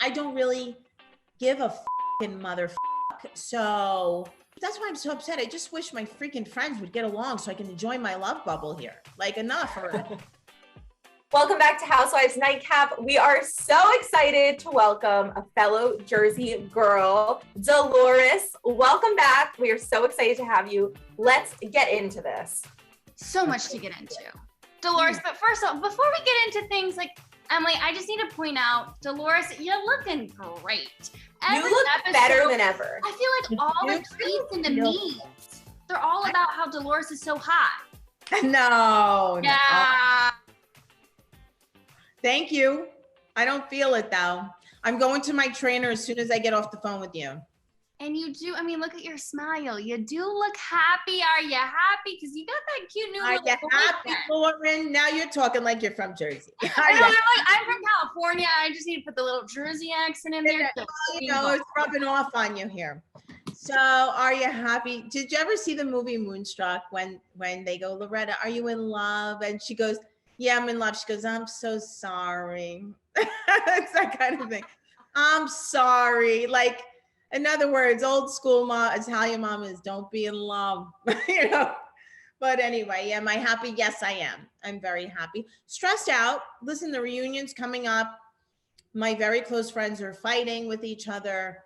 I don't really give a fucking mother. So that's why I'm so upset. I just wish my freaking friends would get along so I can enjoy my love bubble here. Like, enough already. Welcome back to Housewives Nightcap. We are so excited to welcome a fellow Jersey girl, Dolores. Welcome back. We are so excited to have you. Let's get into this. So much to get into. Dolores, but first off, before we get into things, like, Emily, I just need to point out, Dolores, you're looking great. You look better than ever. I feel like all the tweets and the memes, they're all about how Dolores is so hot. No. Yeah. Thank you. I don't feel it though. I'm going to my trainer as soon as I get off the phone with you. And you do, I mean, look at your smile. You do look happy. Are you happy? Because you got that cute new Are you happy, Lauren? Now you're talking like you're from Jersey. I know, I'm from California. I just need to put the little Jersey accent in there. You know, it's rubbing off on you here. So are you happy? Did you ever see the movie Moonstruck when they go, Loretta, are you in love? And she goes, yeah, I'm in love. She goes, I'm so sorry. It's that kind of thing. I'm sorry. Like, in other words, old school Italian mom is don't be in love, you know? But anyway, am I happy? Yes, I am. I'm very happy. Stressed out. Listen, the reunion's coming up. My very close friends are fighting with each other.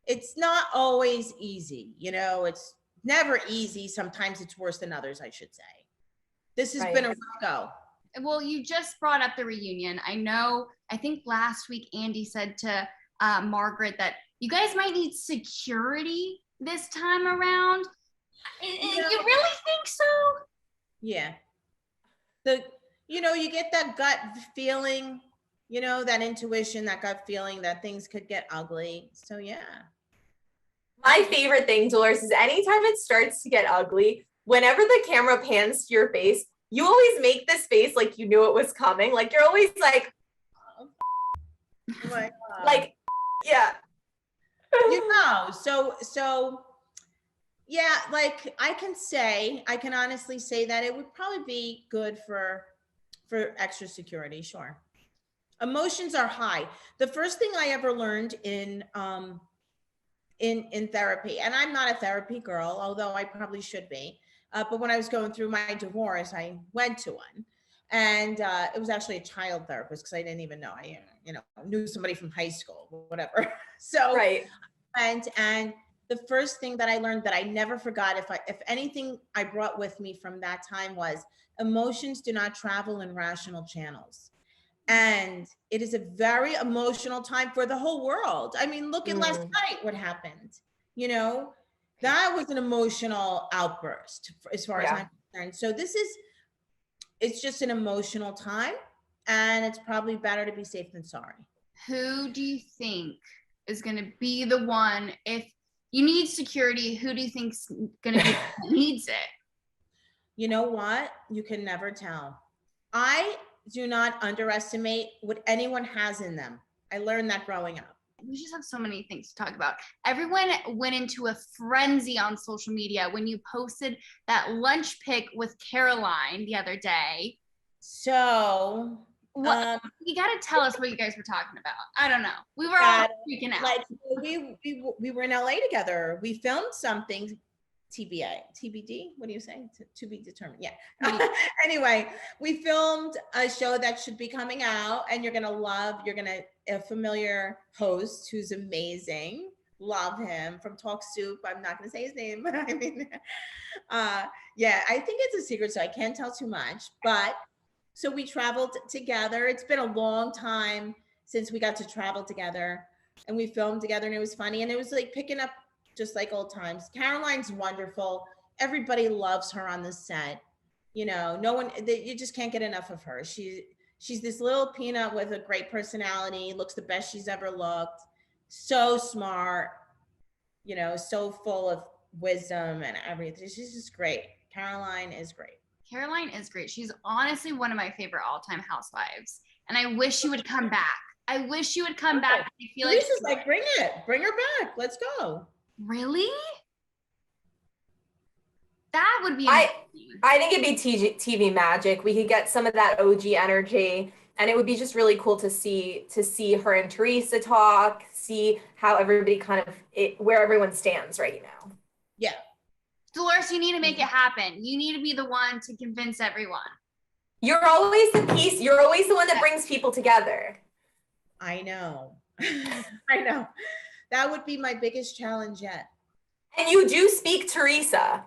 It's not always easy. You know, it's never easy. Sometimes it's worse than others, I should say. This has been a rough go. Well, you just brought up the reunion. I think last week Andy said to Margaret that you guys might need security this time around. You really think so? Yeah. You get that gut feeling, that intuition, that gut feeling that things could get ugly. So yeah. My favorite thing, Dolores, is anytime it starts to get ugly, whenever the camera pans to your face, you always make this face like you knew it was coming. Like you're always like, oh my God. Like, yeah. So yeah, like I can honestly say that it would probably be good for extra security. Sure. Emotions are high. The first thing I ever learned in therapy, and I'm not a therapy girl, although I probably should be. But when I was going through my divorce, I went to one, and it was actually a child therapist because I didn't even know. I knew somebody from high school, whatever. So right. And the first thing that I learned that I never forgot, if anything I brought with me from that time, was emotions do not travel in rational channels. And it is a very emotional time for the whole world. I mean, look at last night, what happened, that was an emotional outburst as far as I'm concerned. So it's just an emotional time, and it's probably better to be safe than sorry. Who do you think is going to be the one, if you need security, who do you think's going to be needs it? You know what? You can never tell. I do not underestimate what anyone has in them. I learned that growing up. We just have so many things to talk about. Everyone went into a frenzy on social media when you posted that lunch pic with Caroline the other day. So you got to tell us what you guys were talking about. I don't know. We were all freaking out. Like we were in LA together. We filmed something. TBD. What do you say? To be determined. Yeah. Anyway, we filmed a show that should be coming out, and you're gonna a familiar host who's amazing. Love him, from Talk Soup. I'm not gonna say his name. I mean, yeah, I think it's a secret, so I can't tell too much. But so we traveled together. It's been a long time since we got to travel together, and we filmed together, and it was funny, and it was like picking up just like old times. Caroline's wonderful. Everybody loves her on the set. No one, you just can't get enough of her. She's this little peanut with a great personality, looks the best she's ever looked. So smart, so full of wisdom and everything. She's just great. Caroline is great. Caroline is great. She's honestly one of my favorite all-time housewives. And I wish she would come back. I wish she would come back. I feel like bring her back. Let's go. Really? That would be I think it'd be TV magic. We could get some of that OG energy. And it would be just really cool to see her and Teresa talk, see how everybody kind of where everyone stands right now. Yeah. Dolores, you need to make it happen. You need to be the one to convince everyone. You're always the piece. You're always the one that brings people together. I know. I know. That would be my biggest challenge yet. And you do speak Teresa.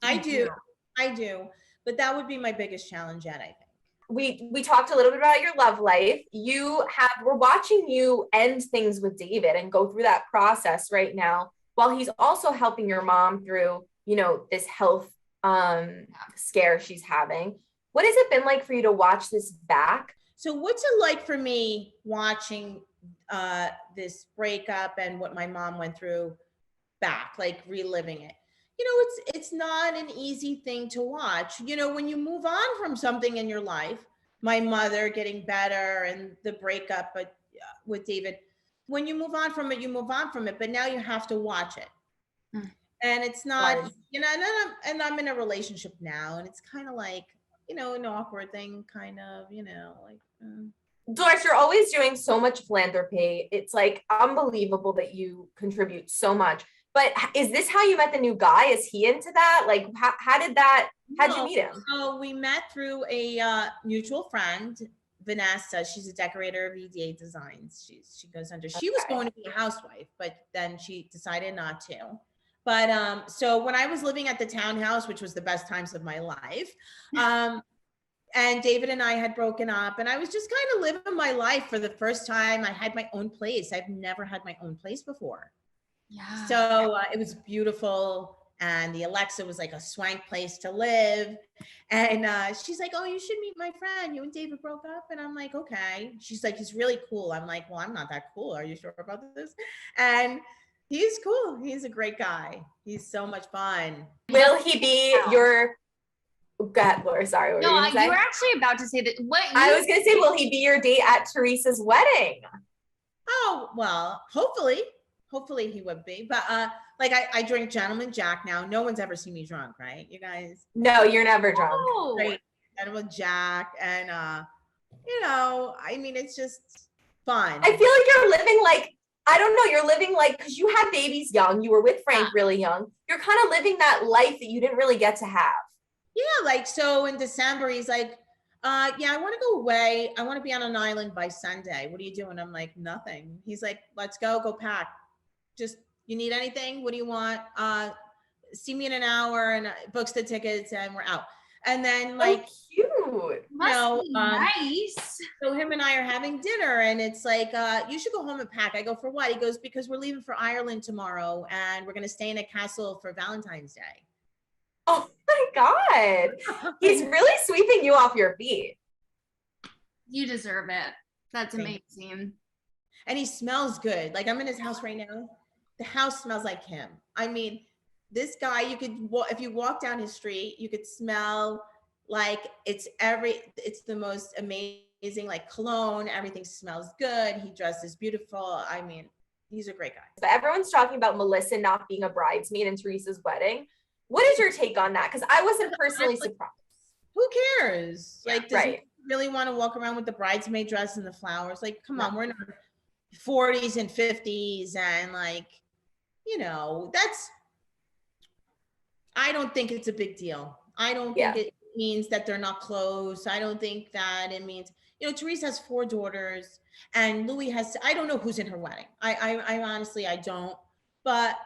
I do. But that would be my biggest challenge yet, I think. We talked a little bit about your love life. We're watching you end things with David and go through that process right now, while he's also helping your mom through, this health scare she's having. What has it been like for you to watch this back? So what's it like for me watching this breakup and what my mom went through back, like reliving it? It's not an easy thing to watch. When you move on from something in your life, my mother getting better and the breakup with David, when you move on from it, you move on from it, but now you have to watch it. And it's not, and I'm in a relationship now, and it's kind of like, an awkward thing, kind of, Dolores, you're always doing so much philanthropy. It's like unbelievable that you contribute so much. But is this how you met the new guy? Is he into that? Like, how'd you meet him? So we met through a mutual friend, Vanessa. She's a decorator of EDA Designs. She goes under, she was going to be a housewife, but then she decided not to. But so when I was living at the townhouse, which was the best times of my life, and David and I had broken up, and I was just kind of living my life for the first time. I had my own place. I've never had my own place before. Yeah. So it was beautiful. And the Alexa was like a swank place to live. And she's like, oh, you should meet my friend. You and David broke up. And I'm like, okay. She's like, he's really cool. I'm like, well, I'm not that cool. Are you sure about this? And he's cool. He's a great guy. He's so much fun. Will he be your... Go ahead, Laura. Sorry. No, you were actually about to say that. I was going to say, will he be your date at Teresa's wedding? Oh, well, hopefully he would be. But like I drink Gentleman Jack now. No one's ever seen me drunk, right? You guys? No, you're never drunk. Oh. Right. Gentleman Jack. And, I mean, it's just fun. I feel like you're living like, I don't know, you're living like, because you had babies young. You were with Frank really young. You're kind of living that life that you didn't really get to have. Yeah, like, so in December, he's like, yeah, I want to go away. I want to be on an island by Sunday. What are you doing? I'm like, nothing. He's like, let's go pack. Just, you need anything? What do you want? See me in an hour, and books the tickets, and we're out. And then like, cute. Must be nice. So him and I are having dinner, and it's like, you should go home and pack. I go, for what? He goes, because we're leaving for Ireland tomorrow, and we're going to stay in a castle for Valentine's Day. Oh my God. He's really sweeping you off your feet. You deserve it. That's amazing. And he smells good. Like, I'm in his house right now. The house smells like him. I mean, this guy, if you walk down his street, you could smell like it's the most amazing, like cologne. Everything smells good. He dresses beautiful. I mean, he's a great guy. But everyone's talking about Melissa not being a bridesmaid in Teresa's wedding. What is your take on that? Because I wasn't personally surprised. Who cares? Like, does right. he really want to walk around with the bridesmaid dress and the flowers? Like, come on, we're in our 40s and 50s, and like, I don't think it's a big deal. I don't think it means that they're not close. I don't think that it means, Teresa has 4 daughters, and Louis I don't know who's in her wedding. I honestly, I don't, but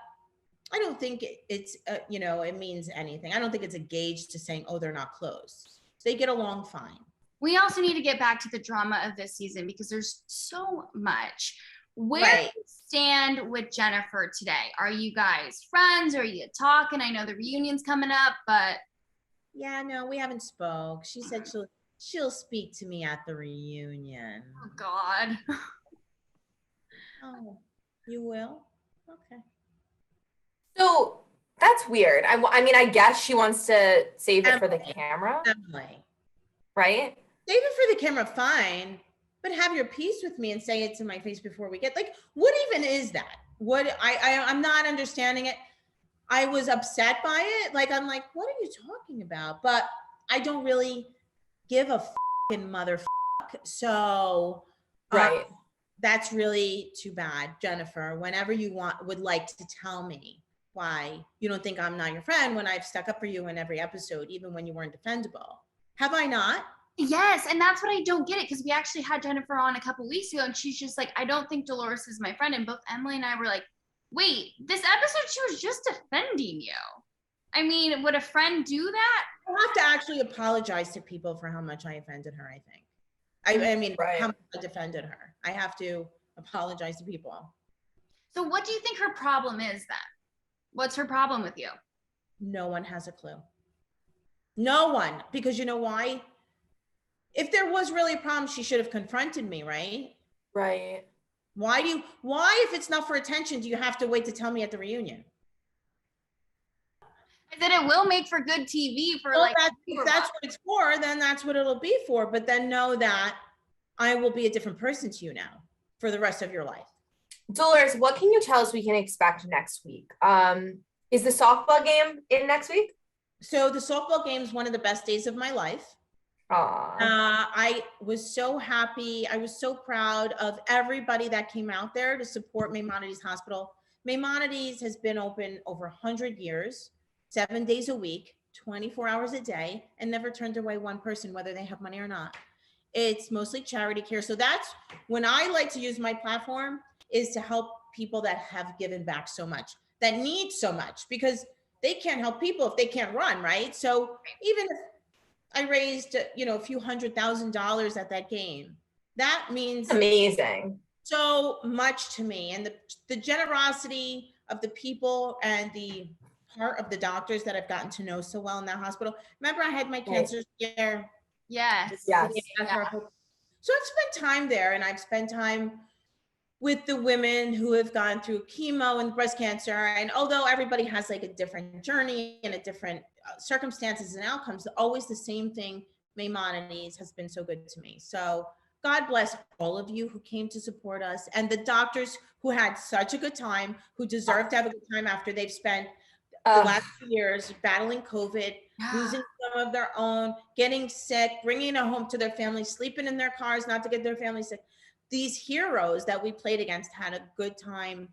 I don't think it's, it means anything. I don't think it's a gauge to saying, oh, they're not close. They get along fine. We also need to get back to the drama of this season, because there's so much. Where do you stand with Jennifer today? Are you guys friends? Are you talking? I know the reunion's coming up, but. Yeah, no, we haven't spoke. She said she'll speak to me at the reunion. Oh, God. Oh, you will? Okay. So that's weird. I mean, I guess she wants to save it for the camera. Definitely. Right? Save it for the camera, fine. But have your piece with me and say it to my face before we get, like, what even is that? What I'm not understanding it. I was upset by it. Like, I'm like, what are you talking about? But I don't really give a fucking mother stuck. So Right. that's really too bad, Jennifer. Whenever you would like to tell me why you don't think I'm not your friend when I've stuck up for you in every episode, even when you weren't defendable. Have I not? Yes, and that's what I don't get it, because we actually had Jennifer on a couple weeks ago, and she's just like, I don't think Dolores is my friend. And both Emily and I were like, wait, this episode she was just defending you. I mean, would a friend do that? I have to actually apologize to people for how much I offended her, I think. I mean, Right. how much I defended her. I have to apologize to people. So what do you think her problem is then? What's her problem with you? No one has a clue. No one, because you know why? If there was really a problem, she should have confronted me, right? Right. Why, if it's not for attention, do you have to wait to tell me at the reunion? I said it will make for good TV for Well, if that's what it's for, then that's what it'll be for. But then know that I will be a different person to you now for the rest of your life. Dolores, what can you tell us we can expect next week? Is the softball game in next week? So the softball game is one of the best days of my life. I was so happy. I was so proud of everybody that came out there to support Maimonides Hospital. Maimonides has been open over 100 years, 7 days a week, 24 hours a day, and never turned away one person, whether they have money or not. It's mostly charity care. So that's when I like to use my platform, is to help people that have given back so much, that need so much, because they can't help people if they can't run, right? So even if I raised, a few $100,000 at that game, that means amazing, so much to me. And the generosity of the people and the part of the doctors that I've gotten to know so well in that hospital. Remember, I had my cancer scare. Yes. Yes. Yeah. So I've spent time there, and I've spent time with the women who have gone through chemo and breast cancer. And although everybody has like a different journey and a different circumstances and outcomes, always the same thing. Maimonides has been so good to me. So God bless all of you who came to support us, and the doctors who had such a good time, who deserve to have a good time after they've spent the last 2 years battling COVID, losing some of their own, getting sick, bringing it home to their families, sleeping in their cars, not to get their families sick. These heroes that we played against had a good time.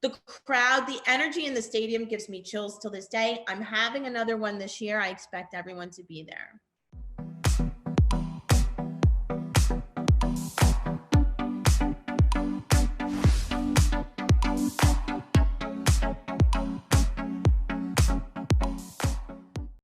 The crowd, the energy in the stadium gives me chills till this day. I'm having another one this year. I expect everyone to be there.